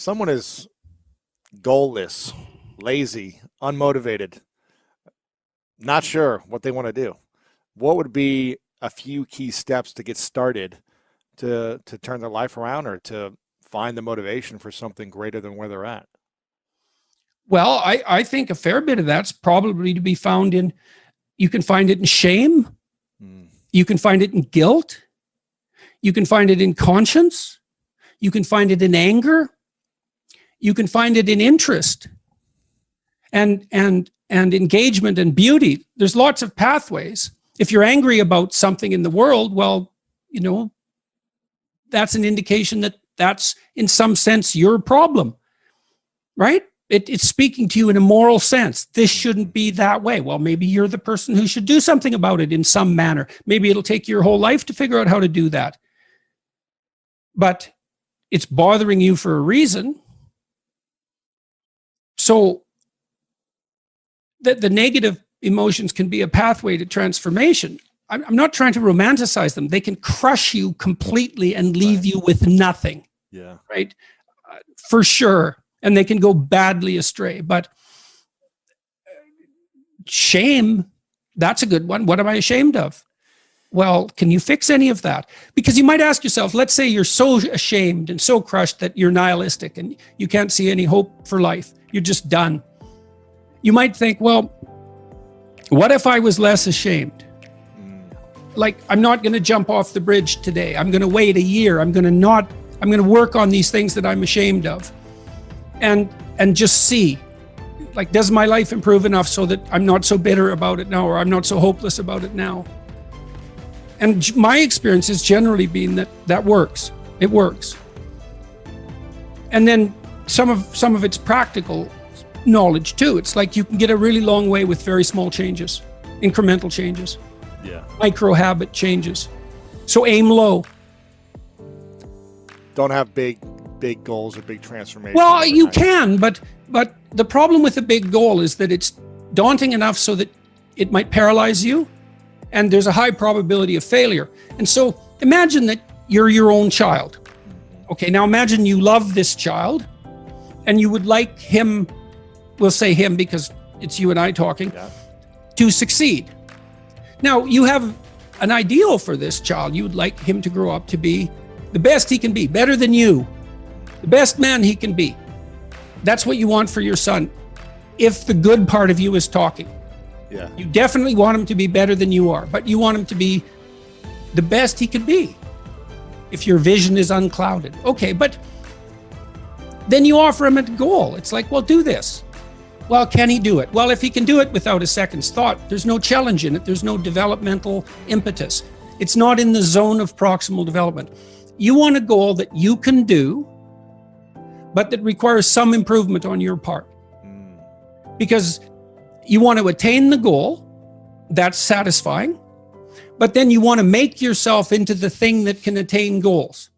someone is goalless, lazy, unmotivated, not sure what they want to do, what would be a few key steps to get started to turn their life around or to find the motivation for something greater than where they're at? Well, I think a fair bit of that's probably to be found in, you can find it in shame. You can find it in guilt. You can find it in conscience. You can find it in anger. You can find it in interest and engagement and beauty. There's lots of pathways. If you're angry about something in the world, well, you know, that's an indication that that's in some sense your problem, right? It's speaking to you in a moral sense. This shouldn't be that way. Well, maybe you're the person who should do something about it in some manner. Maybe it'll take your whole life to figure out how to do that. But it's bothering you for a reason. So the negative emotions can be a pathway to transformation. I'm not trying to romanticize them. They can crush you completely and leave you with nothing. Yeah. Right? For sure. And they can go badly astray. But shame, that's a good one. What am I ashamed of? Well, can you fix any of that? Because you might ask yourself, let's say you're so ashamed and so crushed that you're nihilistic and you can't see any hope for life. You're just done. You might think, well, what if I was less ashamed? Like, I'm not going to jump off the bridge today. I'm going to wait a year. I'm going to work on these things that I'm ashamed of. And just see, like, does my life improve enough so that I'm not so bitter about it now, or I'm not so hopeless about it now? And my experience has generally been that works. It works. And then some of it's practical knowledge too. It's like you can get a really long way with very small changes, incremental changes, micro habit changes. So aim low. Don't have big goals or big transformations. Well, you can, but the problem with a big goal is that it's daunting enough so that it might paralyze you, and there's a high probability of failure. And so imagine that you're your own child. Okay, now imagine you love this child and you would like him, we'll say him because it's you and I talking, to succeed. Now you have an ideal for this child. You would like him to grow up to be the best he can be, better than you, the best man he can be. That's what you want for your son. If the good part of you is talking, you definitely want him to be better than you are, but you want him to be the best he could be. If your vision is unclouded. Okay, but then you offer him a goal. It's like, well, do this. Well, can he do it? Well, if he can do it without a second's thought, there's no challenge in it. There's no developmental impetus. It's not in the zone of proximal development. You want a goal that you can do, but that requires some improvement on your part. Because you want to attain the goal, that's satisfying, but then you want to make yourself into the thing that can attain goals.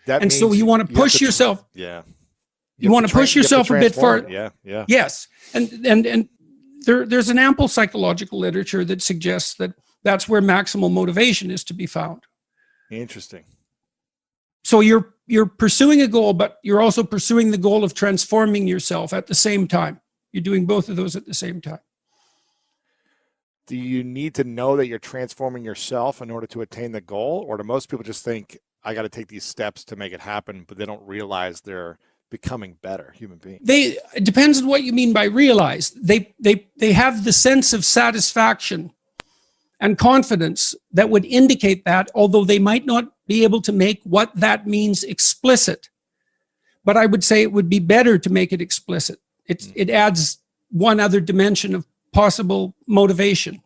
And so you want to push yourself. You want to push yourself a bit farther. Yes. And there's an ample psychological literature that suggests that that's where maximal motivation is to be found. Interesting. So you're pursuing a goal, but you're also pursuing the goal of transforming yourself at the same time. You're doing both of those at the same time. Do you need to know that you're transforming yourself in order to attain the goal? Or do most people just think, I got to take these steps to make it happen, but they don't realize they're becoming better human beings? It depends on what you mean by realize. They have the sense of satisfaction and confidence that would indicate that, although they might not be able to make what that means explicit. But I would say it would be better to make it explicit. It adds one other dimension of possible motivation.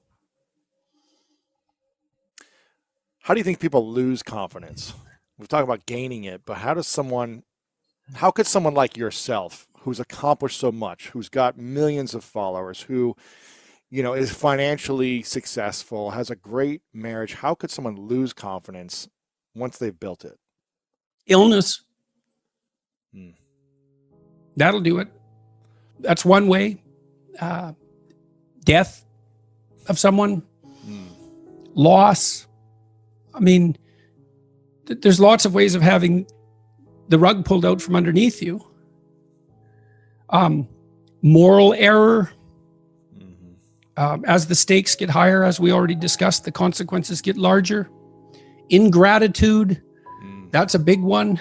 How do you think people lose confidence? We're talking about gaining it, but how could someone like yourself, who's accomplished so much, who's got millions of followers, who, is financially successful, has a great marriage, how could someone lose confidence once they've built it? Illness. That'll do it. That's one way. Death of someone, loss. I mean, there's lots of ways of having the rug pulled out from underneath you. moral error. As the stakes get higher, as we already discussed, the consequences get larger. Ingratitude, that's a big one.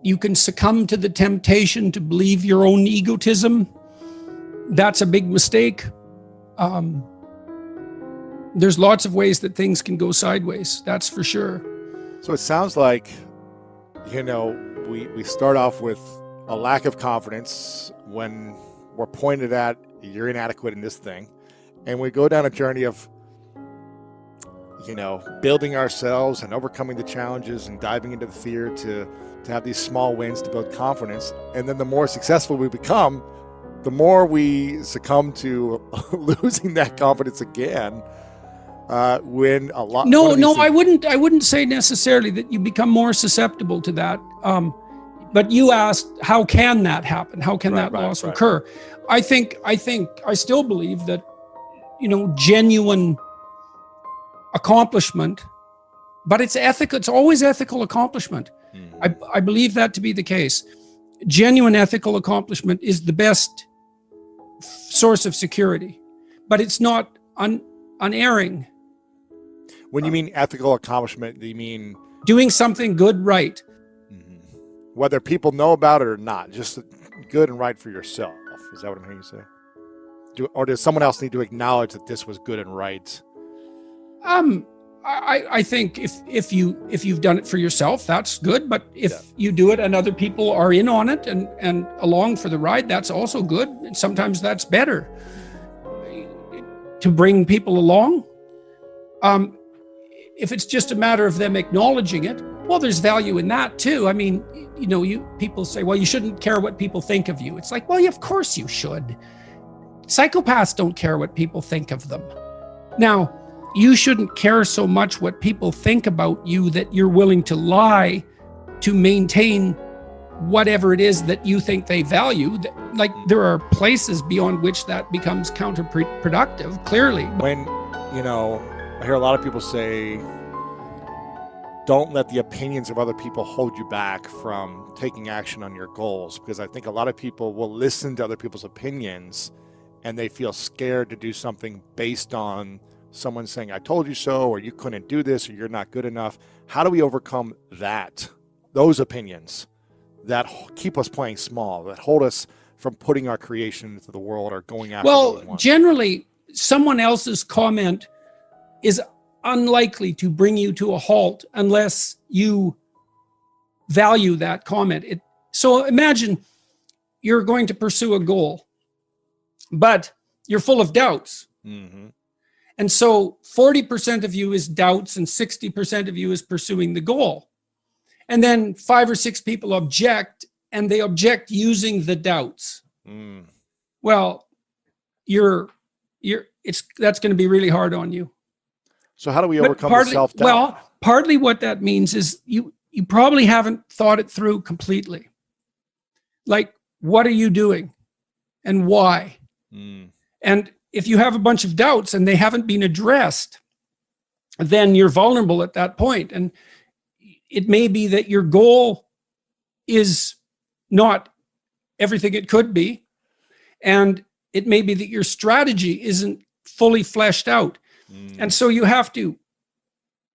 You can succumb to the temptation to believe your own egotism. That's a big mistake. There's lots of ways that things can go sideways, that's for sure. So it sounds like, you know, we start off with a lack of confidence when we're pointed at, you're inadequate in this thing. And we go down a journey of, you know, building ourselves and overcoming the challenges and diving into the fear to have these small wins to build confidence. And then the more successful we become, the more we succumb to losing that confidence again. When a lot. I wouldn't say necessarily that you become more susceptible to that. But you asked, how can that happen? How can that loss occur? I still believe that, you know, genuine accomplishment, but it's ethical. It's always ethical accomplishment. I believe that to be the case. Genuine ethical accomplishment is the best source of security, but it's not unerring. When you mean ethical accomplishment, do you mean doing something good, right? Whether people know about it or not, just good and right for yourself. Is that what I'm hearing you say? Or does someone else need to acknowledge that this was good and right? I think if you've done it for yourself, that's good. But if you do it and other people are in on it and along for the ride, that's also good. And sometimes that's better to bring people along. If it's just a matter of them acknowledging it, well, there's value in that too. I mean, you know, people say, well, you shouldn't care what people think of you. It's like, well, of course you should. Psychopaths don't care what people think of them. Now, you shouldn't care so much what people think about you that you're willing to lie to maintain whatever it is that you think they value. Like, there are places beyond which that becomes counterproductive, clearly. When, you know, I hear a lot of people say, don't let the opinions of other people hold you back from taking action on your goals, because I think a lot of people will listen to other people's opinions and they feel scared to do something based on someone saying, I told you so, or you couldn't do this, or you're not good enough. How do we overcome those opinions that keep us playing small, that hold us from putting our creation into the world or going after what we want? Generally, someone else's comment is unlikely to bring you to a halt unless you value that comment. So imagine you're going to pursue a goal, but you're full of doubts. And so 40% of you is doubts and 60% of you is pursuing the goal. And then 5 or 6 people object, and they object using the doubts. Well, that's going to be really hard on you. So how do we overcome the self-doubt? Well, partly what that means is you probably haven't thought it through completely. Like, what are you doing and why? And if you have a bunch of doubts and they haven't been addressed, then you're vulnerable at that point. And it may be that your goal is not everything it could be. And it may be that your strategy isn't fully fleshed out. And so you have to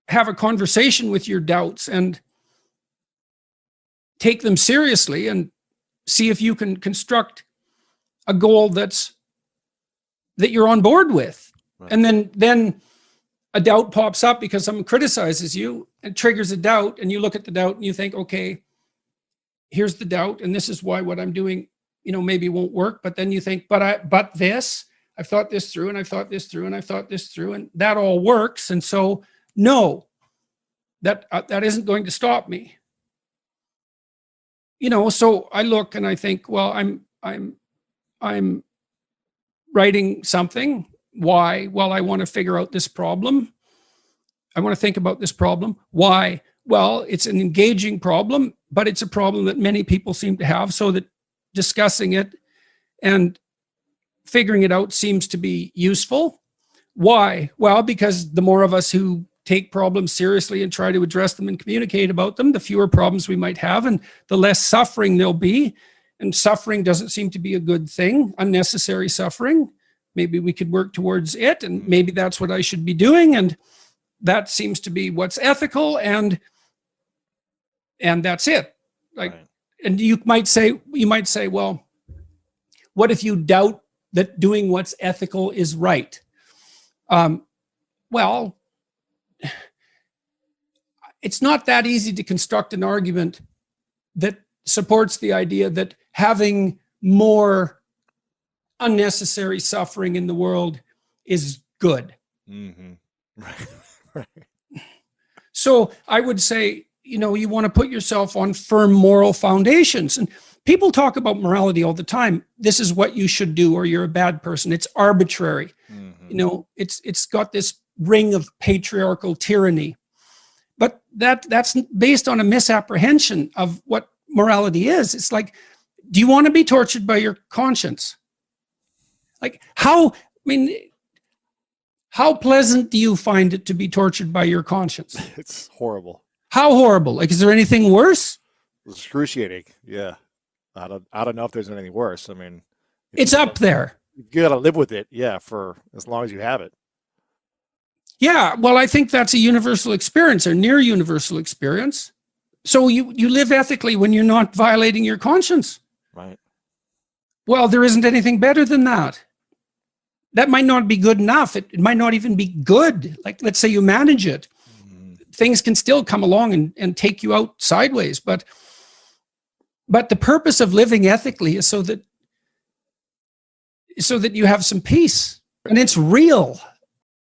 have a conversation with your doubts and take them seriously and see if you can construct a goal that you're on board with. And then a doubt pops up because someone criticizes you and triggers a doubt, and you look at the doubt and you think, okay, here's the doubt, and this is why what I'm doing, you know, maybe won't work. But then you think, but this, I've thought this through, and I've thought this through, and I've thought this through, and that all works. And so, no, that isn't going to stop me. You know, so I look and I think, well, I'm writing something. Why? Well, I want to figure out this problem. I want to think about this problem. Why? Well, it's an engaging problem, but it's a problem that many people seem to have, so that discussing it and figuring it out seems to be useful. Why? Well, because the more of us who take problems seriously and try to address them and communicate about them, the fewer problems we might have and the less suffering there'll be. And suffering doesn't seem to be a good thing, unnecessary suffering. Maybe we could work towards it, and maybe that's what I should be doing. And that seems to be what's ethical, and that's it. Like, right. And you might say, well, what if you doubt that doing what's ethical is right? Well, it's not that easy to construct an argument that supports the idea that having more unnecessary suffering in the world is good. Mm-hmm. Right. Right. So I would say, you want to put yourself on firm moral foundations. And people talk about morality all the time. This is what you should do, or you're a bad person. It's arbitrary. Mm-hmm. It's got this ring of patriarchal tyranny. But that's based on a misapprehension of what morality is. It's like, do you want to be tortured by your conscience? Like, how pleasant do you find it to be tortured by your conscience? It's horrible. How horrible? Like, is there anything worse? Excruciating. Yeah. I don't know if there's anything worse. I mean, it's up there. You got to live with it. Yeah. For as long as you have it. Yeah. Well, I think that's a universal experience, or near universal experience. So you live ethically when you're not violating your conscience. Right. Well, there isn't anything better than that. That might not be good enough. It might not even be good. Like, let's say you manage it. Things can still come along and take you out sideways. But the purpose of living ethically is so that you have some peace, and it's real.